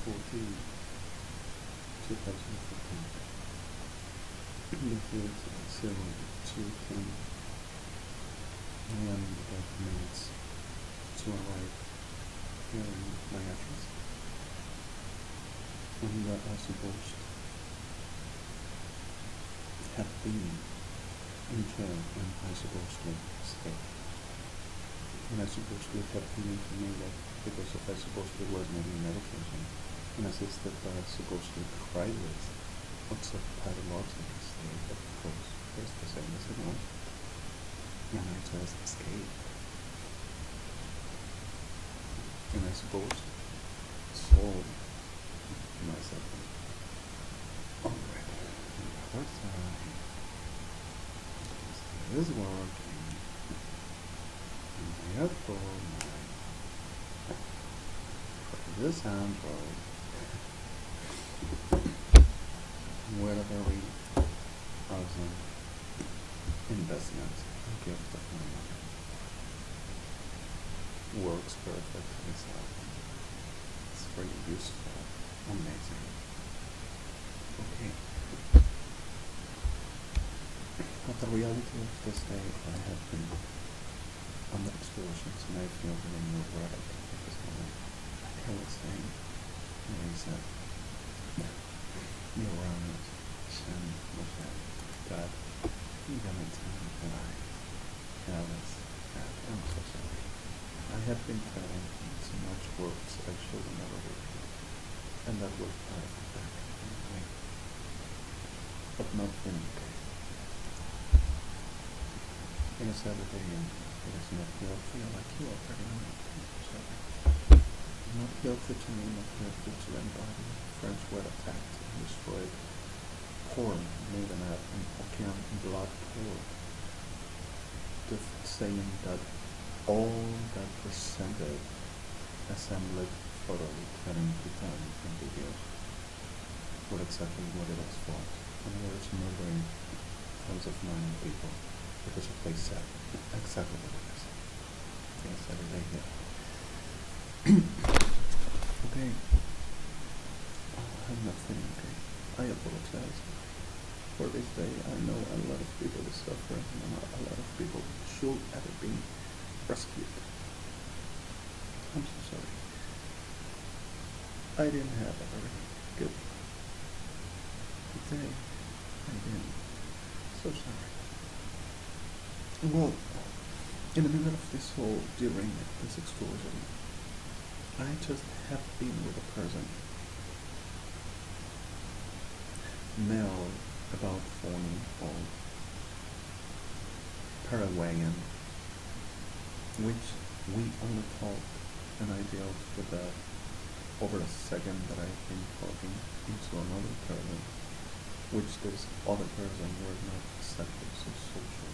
14, 2014. Here it's 0 to 10 a.m. about minutes to arrive here in my address. And I supposed have been in jail and I supposedly stay. And I supposedly have been in Geneva because I supposedly was maybe medication and assisted by supposedly private outside pathologically state, but of course there's the same as it was. And I just escaped. And I suppose sold myself already. Another time. This is working. And therefore this Android wherever we awesome investment gift of my money works perfectly, so it's very useful, amazing. Okay. But the reality of this day, I have been under explosions and I feel really neurotic at this moment. Like I was saying, when I said, you're around Shem Moshe, God, you're gonna tell me that I have this, God, I'm so sorry. I have been telling so much words I should never repeat, and that was part of the back anyway, but not feeling okay. In a Saturday, and it is not healthy, like you already know, I'm so sorry. Not healthy to me, not healthy to anybody. Friends were attacked and destroyed. Porn made an ad in Ocean blood porn. Just saying that all that presented assembled photos having become in videos were exactly what it was for. And I was murdering tons of mine people because of what they said. Exactly what they said. Yes, every day here. Okay. I'm not feeling okay. I apologize. For this day, I know a lot of people are suffering and a lot of people should have been rescued. I'm so sorry. I didn't have a very good day. I didn't. So sorry. Well, in the middle of this whole, during this explosion, I just have been with a person, male, about 40 old, Paraguayan, which we only talked, and I dealt with that over a second that I've been talking into another person, which this other person were not exactly so social.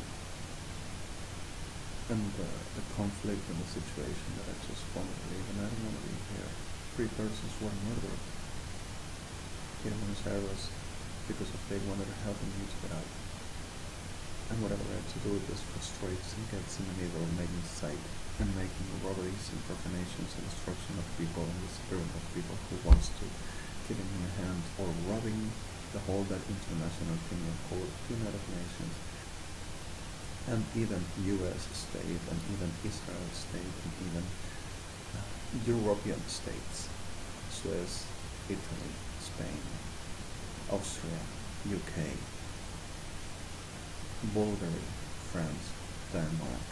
And the conflict and the situation that I just wanted to leave, and I don't want to be here. 3 persons were murdered here in Buenos Aires because of they wanted to help me to get out. And whatever I had to do with this frustrates and gets in the middle of making sight and making robberies and profanations and destruction of people and the spirit of people who wants to give him a hand or robbing the whole that international thing called United Nations. And even US state, and even Israel state, and even European states, Swiss, Italy, Spain, Austria, UK, Bulgaria, France, Denmark,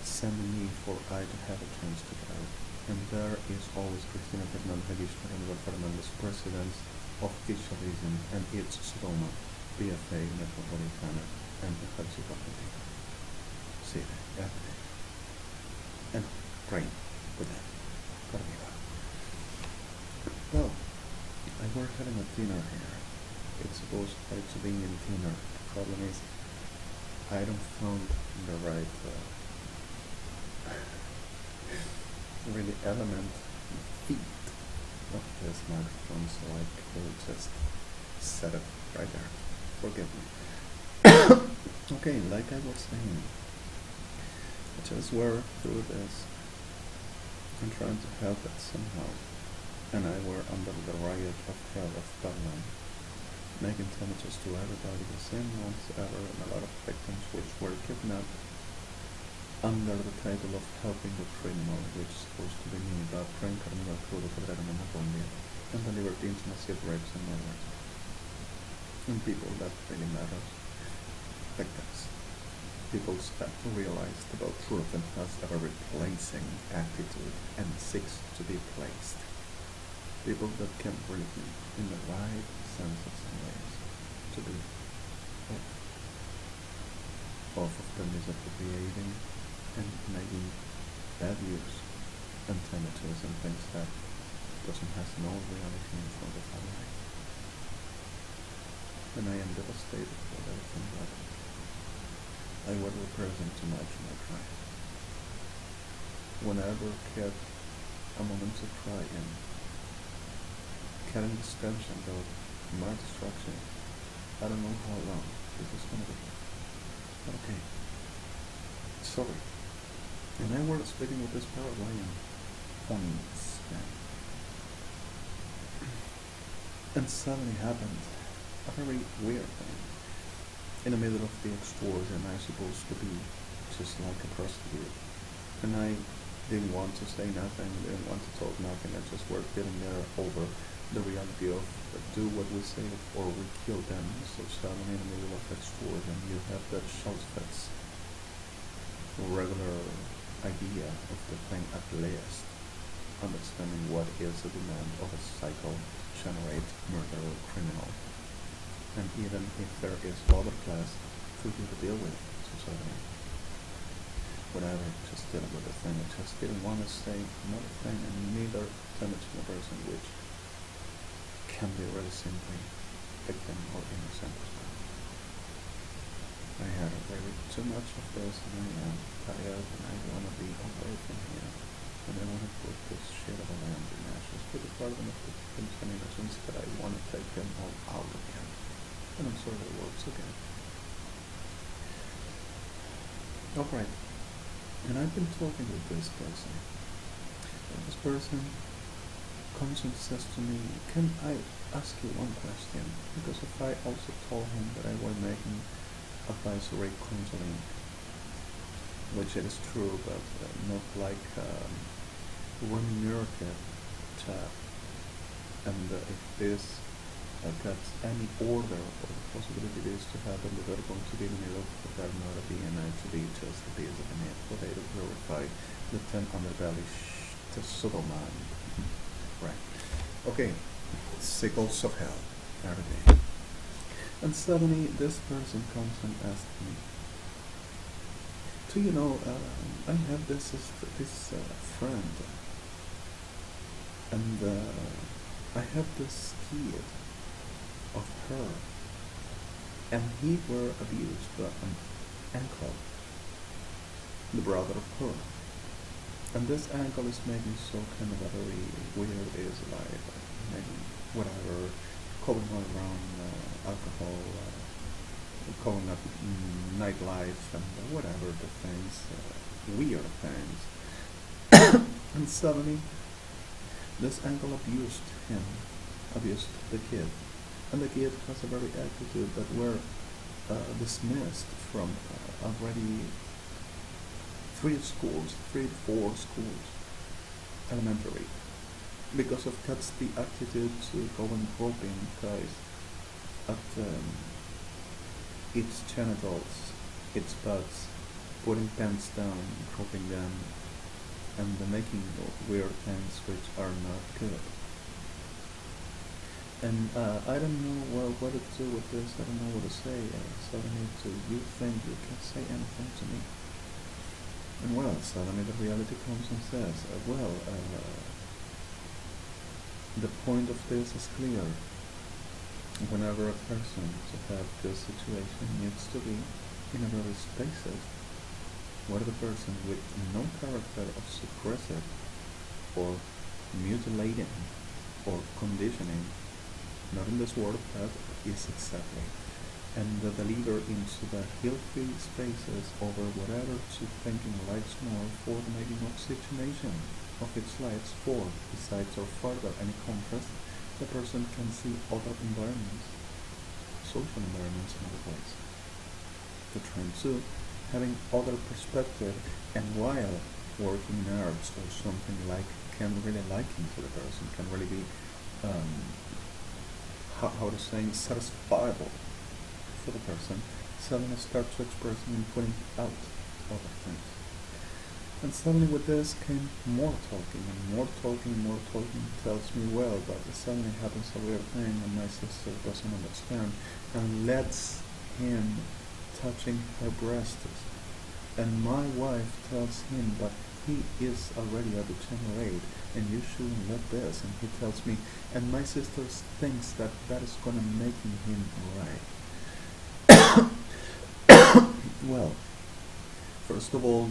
sending me for I to have a chance to get out. And there is always Cristina Fernández and Eduardo Fernandez, presidents of Fisherism and its Sodoma, BFA Metropolitana, and the Ejército Argentino. See that, yeah? And praying with them. Gotta be that. Well, I were having a dinner here. It's supposed to be in dinner. The problem is, I don't found the right really element feet of the smartphone, so I could just set it right there. Forgive me. Okay, like I was saying, I just work through this and trying to help it somehow. and I were under the riot of hell of Babylon, making damages to everybody, the same ones ever, and a lot of victims which were kidnapped under the title of helping the criminal, which is supposed to be me, but reincarnado crudo podrero no Colombia, and the libertines, massive rapes and murders. And people that really matters, victims. People start to realize about truth and has a replacing attitude and seeks to be placed. People that can read me in the right sense of some ways to be off of the misappropriating and making bad use and images and things that doesn't have no reality in front of our life. And I am devastated for everything that I would represent too much in my crime. Whenever I get a moment to cry and carrying this tension about my destruction, I don't know how long this is gonna be. Okay. Sorry. And I was speaking with this Paraguayan policeman. And suddenly happened a very weird thing. In the middle of the extortion, I supposed to be just like a prostitute. And I didn't want to say nothing, didn't want to talk nothing, I just were getting there over the reality of do what we say or we kill them. So suddenly in the middle of extortion, you have that Schultz's regular idea of the thing at least, understanding what is the demand of a cycle to generate murder or criminal. And even if there is other class for you to deal with, society, whatever, just dealing with the thing. I just didn't want to say another thing and neither damaging a person which can be really simply victim or innocent as well. I had already too much of this and I am tired and I want to be away from here. And I want to put this shit of a land in ashes with the burden of the victims and innocents, but I want to take them all out again. And I'm sorry it works again. Alright. And I've been talking with this person. And this person comes and says to me, can I ask you one question? Because if I also told him that I was making advisory counseling, which it is true, but not like remunerative job. And if this gets any order or the possibility is to happen, that they're going to be in the middle of that not a DNA to be just a piece of a net potato purified, the 10 underbelly to sodomine. Right. Okay. Sickles of hell every day. And suddenly this person comes and asks me, do you know, I have this friend, and I have this kid of her, and he were abused by an uncle, the brother of her, and this uncle is making so kind of a very weird, is like maybe whatever, calling all around alcohol, calling up nightlife and whatever the things, weird things. And suddenly this uncle abused the kid, and the kid has a very attitude that were dismissed from already 3 to 4 schools, elementary, because of that's the attitude to go and groping guys at its genitals, its butts, putting pants down, groping them, and making weird things which are not good. And I don't know what to do with this, I don't know what to say, suddenly you think you can say anything to me. And well, suddenly the reality comes and says, the point of this is clear. Whenever a person to have this situation needs to be in a very spaces where the person with no character of suppressive or mutilating or conditioning, not in this world, but is exactly and deliver into the healthy spaces over whatever to thinking lights more for the making of situation of its lights for, besides or further any contrast, the person can see other environments, social environments in other ways. To train too, having other perspective, and while working in arts or something like can really liking to the person, can really be how to say satisfiable for the person, suddenly start to expressing and putting out other things. And suddenly with this came more talking and more talking and more talking. Tells me, well, but suddenly happens a weird thing and my sister doesn't understand and lets him touching her breasts. And my wife tells him, but he is already at the generate and you shouldn't let this. And he tells me, and my sister thinks that that is gonna make him right. Well, first of all,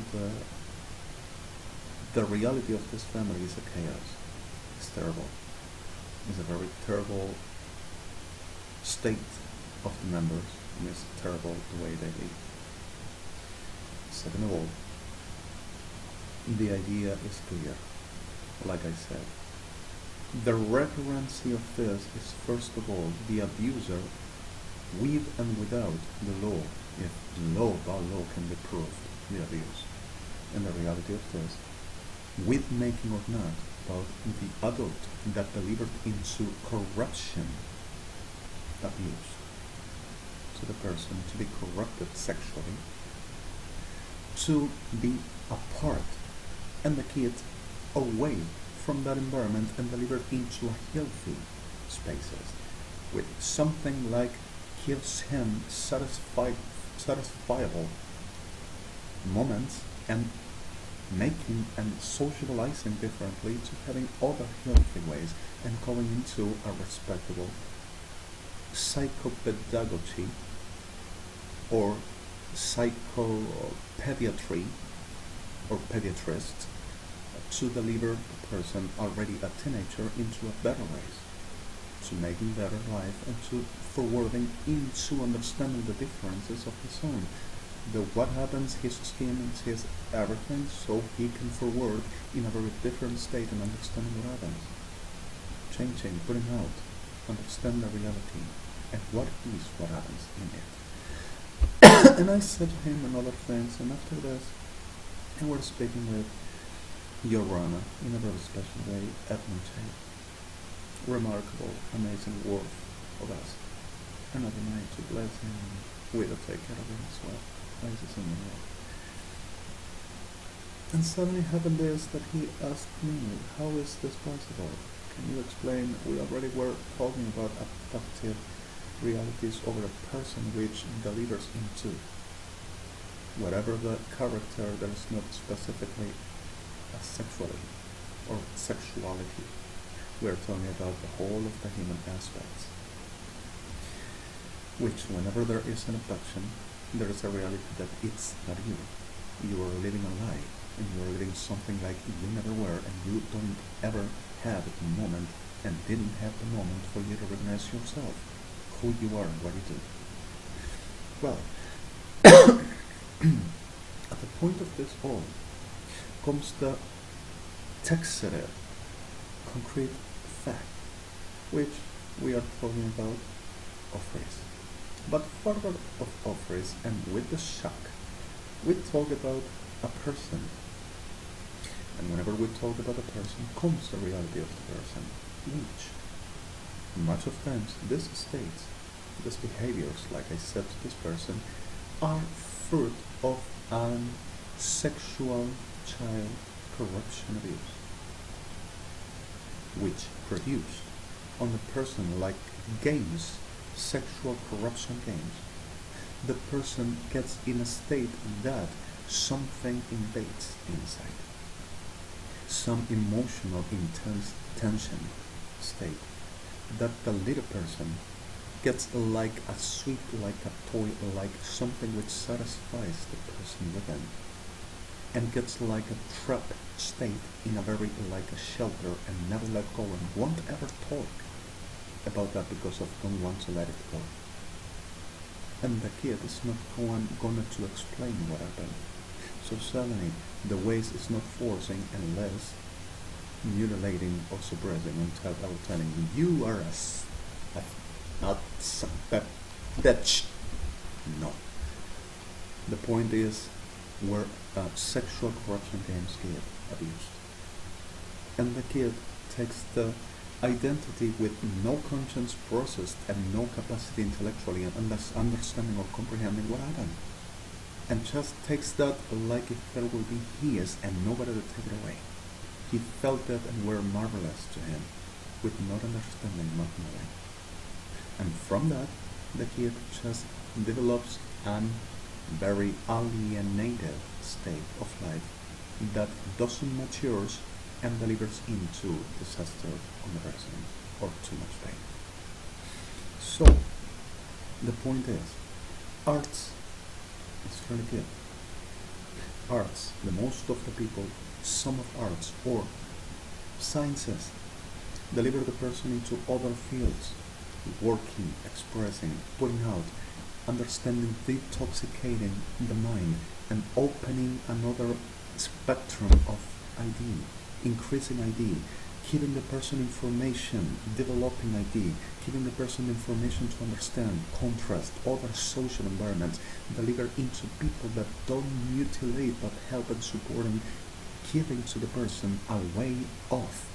the reality of this family is a chaos. It's terrible. It's a very terrible state of the members, and it's terrible the way they live. Second of all, the idea is clear. Like I said, the recurrency of this is first of all the abuser with and without the law, if law by law can be proved the abuse. And the reality of this, with making or not, about the adult that delivered into corruption abuse to the person, to be corrupted sexually, to be apart, and the kid away from that environment and delivered into a healthy spaces with something like gives him satisfiable moments and making and socializing differently to having other healthy ways and going into a respectable psychopedagogy or psychopediatry or pediatrist to deliver the person already a teenager into a better ways, to making better life and to forwarding into understanding the differences of his own. What happens, his skin and his everything, so he can forward in a very different state and understanding what happens. Changing, putting out, understand the reality and what is what happens in it. And I said to him and other things, and after this, and we're speaking with Your Honor in a very special way, Edmund J. Remarkable, amazing worth of us. And I deny to bless him and we will take care of him as well. Places in the world. And suddenly happened this that he asked me, how is this possible? Can you explain? We already were talking about abductive realities over a person which delivers into whatever the character that is not specifically a sexuality or sexuality. We are talking about the whole of the human aspects, which whenever there is an abduction, there is a reality that it's not you. You are living a lie, and you are living something like you never were, and you don't ever have the moment, and didn't have the moment for you to recognize yourself, who you are and what you do. Well, at the point of this all comes the taxative, concrete fact, which we are talking about offerings. But further of offerings and with the shock, we talk about a person. And whenever we talk about a person, comes the reality of the person, which much of times these states, these behaviors, like I said to this person, are fruit of an sexual child corruption abuse, which produced on the person like games, sexual corruption games. The person gets in a state that something invades inside, some emotional intense tension state, that the little person gets like a sweet, like a toy, like something which satisfies the person within, and gets like a trap state in a very like a shelter and never let go and won't ever talk about that because of don't want to let it go. and the kid is not going to explain what happened. So suddenly the waste is not forcing and less mutilating or suppressing until telling you are not bitch. No. The point is where sexual corruption games get abused. And the kid takes the identity with no conscience processed and no capacity intellectually and understanding or comprehending what happened. And just takes that like if it will be his and nobody to take it away. He felt that and were marvelous to him, with not understanding, not knowing. And from that, the kid just develops an very alienated state of life that doesn't mature and delivers into disaster on the person or too much pain. So, the point is, arts is really good. Arts, the most of the people, some of arts or sciences deliver the person into other fields, working, expressing, putting out, understanding, detoxicating the mind, and opening another spectrum of ID, increasing ID, giving the person information, developing ID, giving the person information to understand, contrast, other social environments, deliver into people that don't mutilate but help and support and giving to the person a way of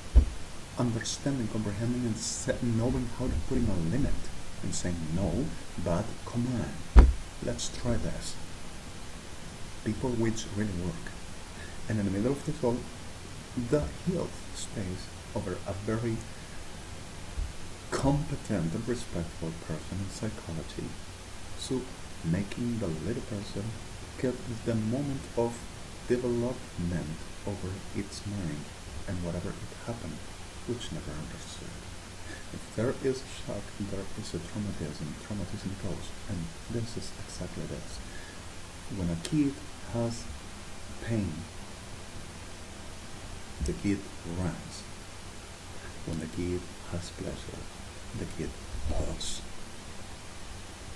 understanding, comprehending, and knowing how to put in a limit and saying no, but come on, let's try this. People which really work. And in the middle of this all, the health space over a very competent and respectful person in psychology. So making the little person get the moment of development over its mind and whatever it happened, which never understood. If there is a shock, there is a traumatism. Traumatism goes, and this is exactly this. When a kid has pain, the kid runs. When the kid has pleasure, the kid hugs.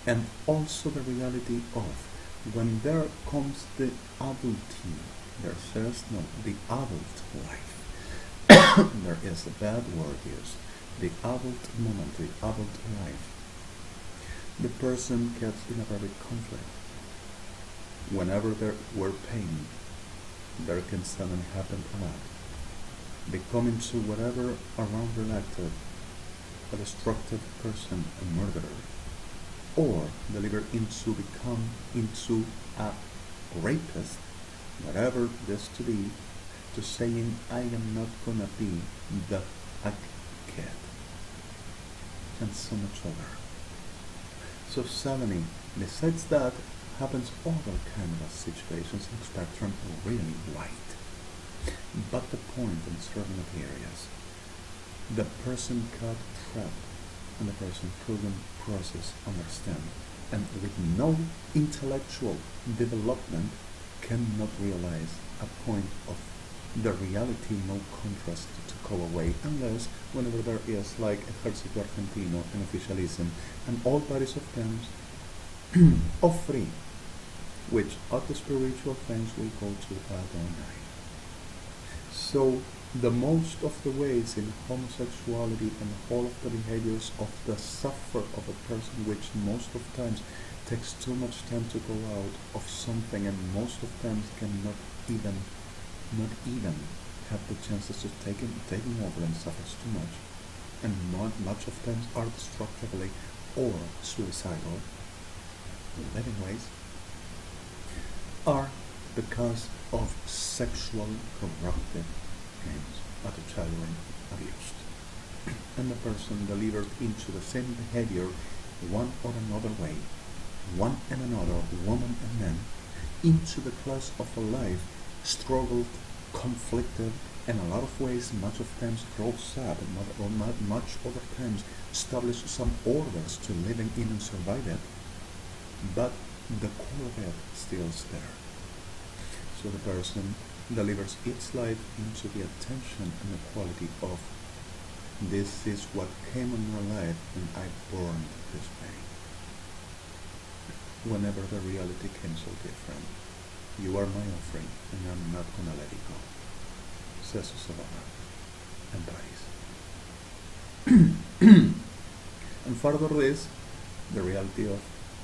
And also the reality of when there comes the adulting, there says no, the adult life. There is a bad word used. The adult moment, the adult life. The person gets in a very conflict. Whenever there were pain, there can suddenly happen a lot. They come into whatever around related, a destructive person, a murderer, or deliver into become into a rapist, whatever this to be, to saying I am not gonna be the kid, and so much other. So suddenly, besides that, happens other kind of situations in spectrum really wide. But the point in certain areas, the person got trapped and the person couldn't process, understand, and with no intellectual development cannot realize a point of the reality, no contrast to go away, unless whenever there is like Ejército Argentino and officialism and all bodies of terms of free, which at the spiritual things will go to Adonai. So the most of the ways in homosexuality and all of the behaviors of the suffer of a person, which most of times takes too much time to go out of something, and most of times cannot even, not even have the chances to taking over and suffers too much, and much of times are destructively or suicidal living ways, are because of sexual corrupted games at a child when abused. And the person delivered into the same behavior one or another way, one and another, woman and man, into the class of a life, struggled, conflicted, in a lot of ways, much of times grows up, or much other times establish some orders to living in and survive it, but the core of it still is there. So the person delivers its life into the attention and the quality of this is what came in my life and I burned this way. whenever the reality came so different. You are my offering, and I'm not gonna let it go, says Obama and Paris. And further this, the reality of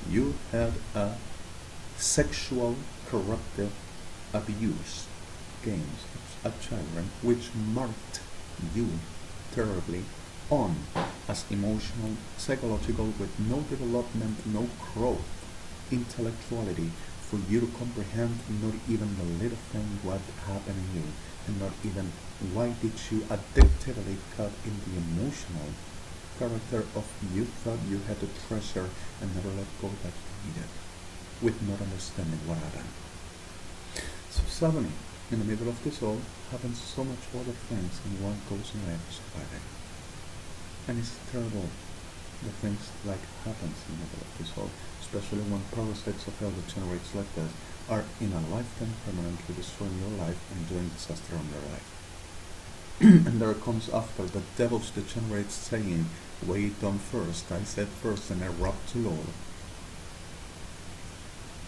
you had a sexual corruptive abuse games at children, which marked you terribly on as emotional, psychological, with no development, no growth, intellectuality, for you to comprehend not even the little thing what happened in you, and not even why did you addictively cut in the emotional character of you thought you had to treasure and never let go that you needed, with not understanding what happened. So suddenly, in the middle of this all, happens so much other things, and one goes in life surviving. And it's terrible the things like happens in the middle of this all, especially when parasites of hell that generates like this are in a lifetime permanently destroying your life and doing disaster on your life. And there comes after the devils degenerates saying, wait on first, I said first, and I robbed to Lord.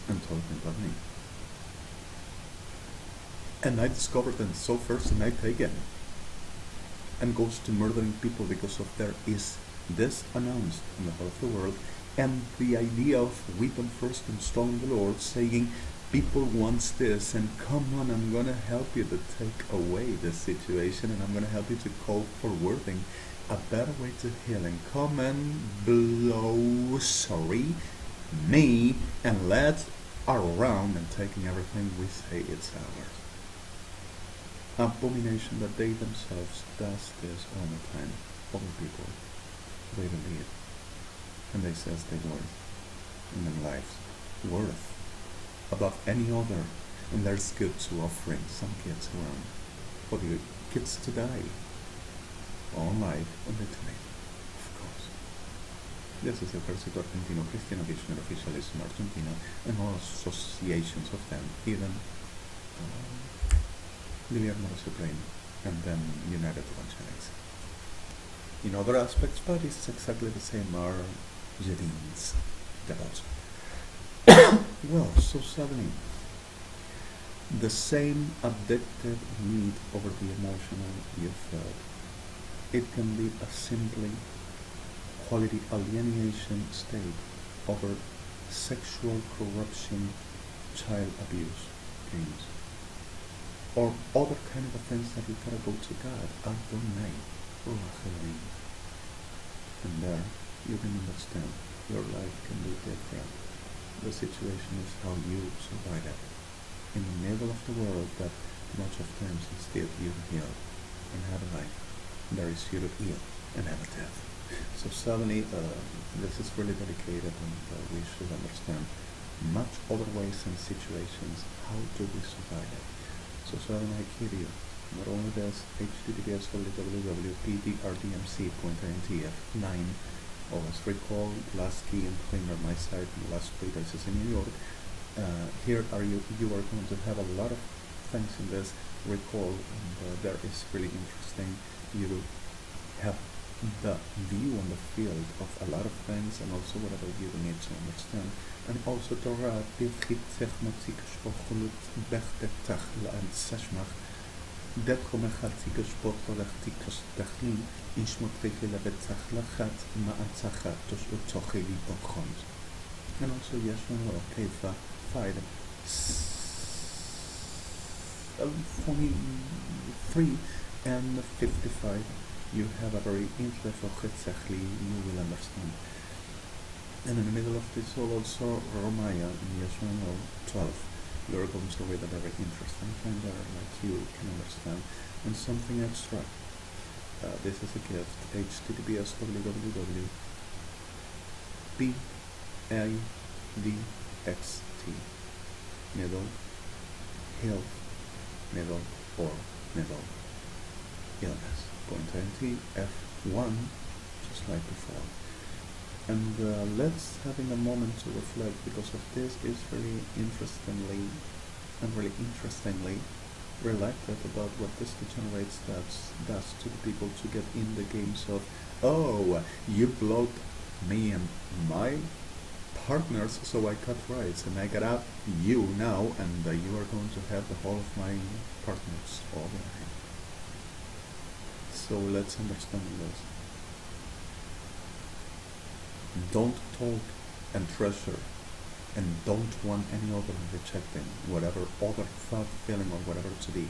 And talking about me. And I discovered and so first and I take it. And goes to murdering people because of there is this announced in the whole of the world, and the idea of weapon first installing the Lord, saying people wants this, and come on, I'm gonna help you to take away this situation, and I'm gonna help you to call forwarding a better way to healing. Come and blow me, and let's around and taking everything we say it's ours. Abomination that they themselves does this all the time. Other people, they believe, and they says they worth in their lives, worth above any other, and there's good to offering some kids around for the kids to die all life on the time, of course. This is Ejército Argentino, Christian Aviation Officialism Argentina, and all associations of them, even Guillermo Supreme, and then United Evangelics. In other aspects, but it's exactly the same, are Jedins, devils. Well, so suddenly, the same addictive need over the emotional you felt, it can be a simply quality alienation state over sexual corruption, child abuse games, or other kind of offense that you gotta go to God, Adonai, and there you can understand your life can be different. The situation is how you survive it. In the middle of the world that much of times instead you heal and have a life, there is you to heal and have a death. So suddenly this is really dedicated, and we should understand much other ways and situations how do we survive it. So suddenly I give you not only this https www.pdrdmc.intf9. Always recall last key and claim on my site, and the last place is in New York. Here are you are going to have a lot of things in this recall, and there is really interesting you to have the view on the field of a lot of things, and also whatever you need to understand. And also Torah det kommer חצי פותח תכלין ישמות כלי לבצח לחת מעצחה תוכי בוקחון. And also yes no okay 5 43 and 55 you have a very interesting exactly you will understand. And in the middle of this also Romaya in Yeshua 12 you're going to read a very interesting thing there, like you can understand, and something extra. This is a gift. https www.BLYTT middle health middle or middle illness .nt F1 just like before. And let's having a moment to reflect, because of this is really interestingly related about what this degenerates does to the people to get in the games of, oh, you blocked me and my partners, so I cut rights and I got out you now, and you are going to have the whole of my partners all the time. So let's understand this. Don't talk and treasure and don't want any other rejecting whatever other thought, feeling, or whatever to be.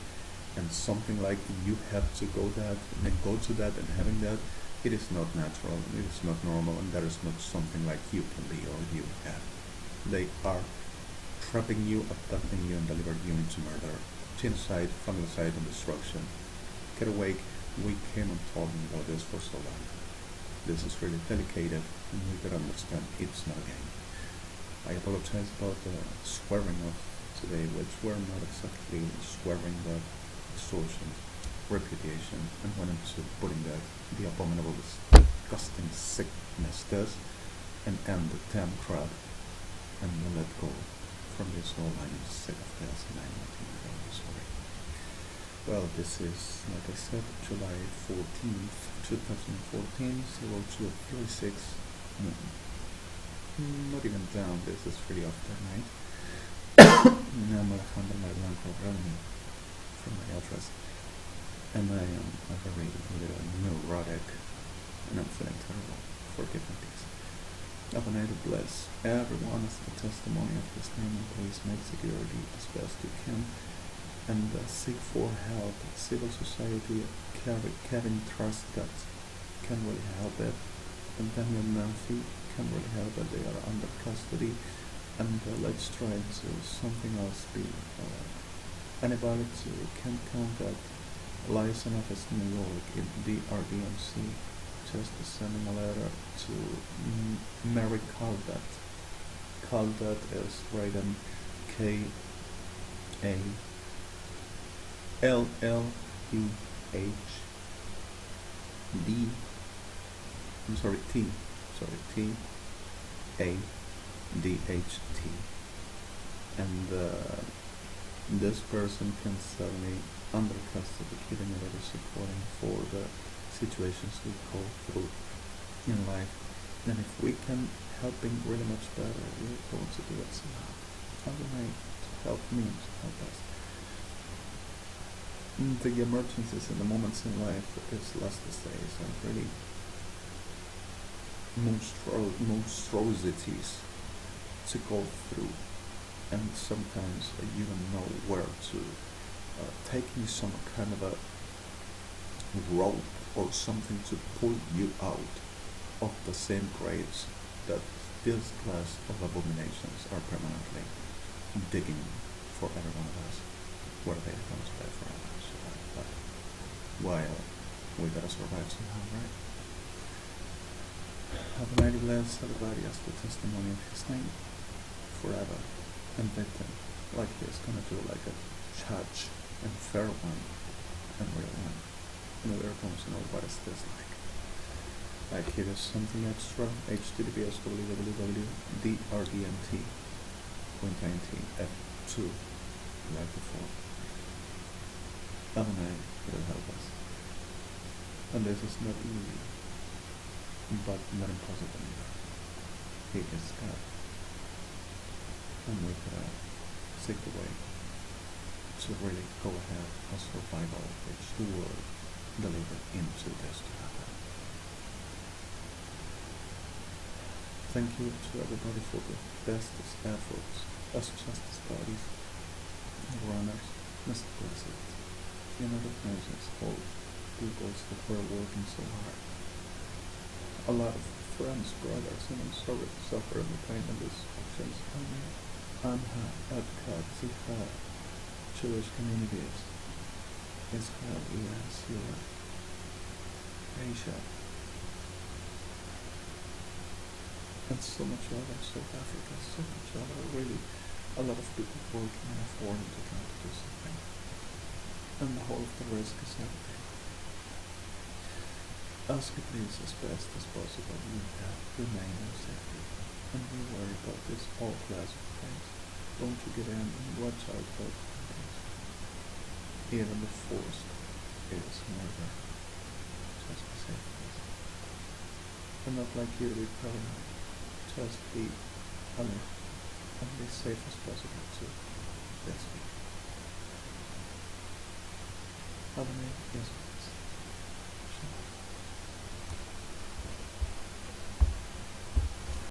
And something like you have to go that and go to that and having that, it is not natural, it is not normal, and that is not something like you can be or you have. They are trapping you, abducting you, and delivering you into murder, genocide, familicide, and destruction. Get awake. We came on talking about this for so long. This is really delicate, and we gotta understand it's not a game. I apologize about the swearing of today, which were not exactly swearing, but extortion, repudiation, and wanting to putting that the abominable, disgusting sickness does, and end the damn crap, and let go from this whole line of sick of this, and I'm not even very sorry. Well, this is, like I said, July 14th, 2014, 0236. Not even down, this is really after night. I'm Alejandro, my BLANCO REDEMI from my address. And I am a very little neurotic, and I'm feeling terrible. Forgive me, please. Have a night of bliss. Everyone is the testimony of this name, and please make security as best you can. And seek for help. Civil society, Kevin Trust that can really help it. And Daniel Murphy can really help it. They are under custody. And let's try to something else be. Anybody can contact Liaison Office New York in the RDMC, just sending a letter to Mary Caldat. Caldat is written K-A-L-L-E-H-D, T-A-D-H-T. And this person can sell me under custody, giving a little supporting for the situations we go through in life. And if we can help him really much better, we're going to do it somehow. How can I help me to help us? The emergencies and the moments in life is less to say, so really monstrosities to go through, and sometimes you don't know where to taking some kind of a rope or something to pull you out of the same graves that this class of abominations are permanently digging for every one of us, where they are going to die forever. But while we gotta survive somehow, right? Have a mighty bless everybody as the testimony of his name forever, and victim like he is gonna do, like a judge and fair one and real one. And we're going to know what is this like. Like here is something extra, https www.drDMT.19f2, like before. Night, it'll help us. And this is not easy, but not impossible either. He is God. And we could seek the way to really go ahead and survival, which the world delivered into this to happen. Thank you to everybody for the bestest efforts as justice parties, runners, Mr. President, United Nations, all peoples that were working so hard. A lot of friends, brothers, and I'm sorry to suffer in the pain of these actions. Anha, Edka, Zika, Jewish communities, Israel, Iran, Syria, Asia, and so much other, South Africa, so much other, really a lot of people working in a foreign to try to do something, and the whole of the risk is everything. Ask it please as best as possible, you have remain in safety, and be worried about this whole class of things. Don't you get in and watch out for things. Even the forced is murder. Just be safe, please. And not like you to be paranoid. Just be only safe as possible too. That's it. Have a nice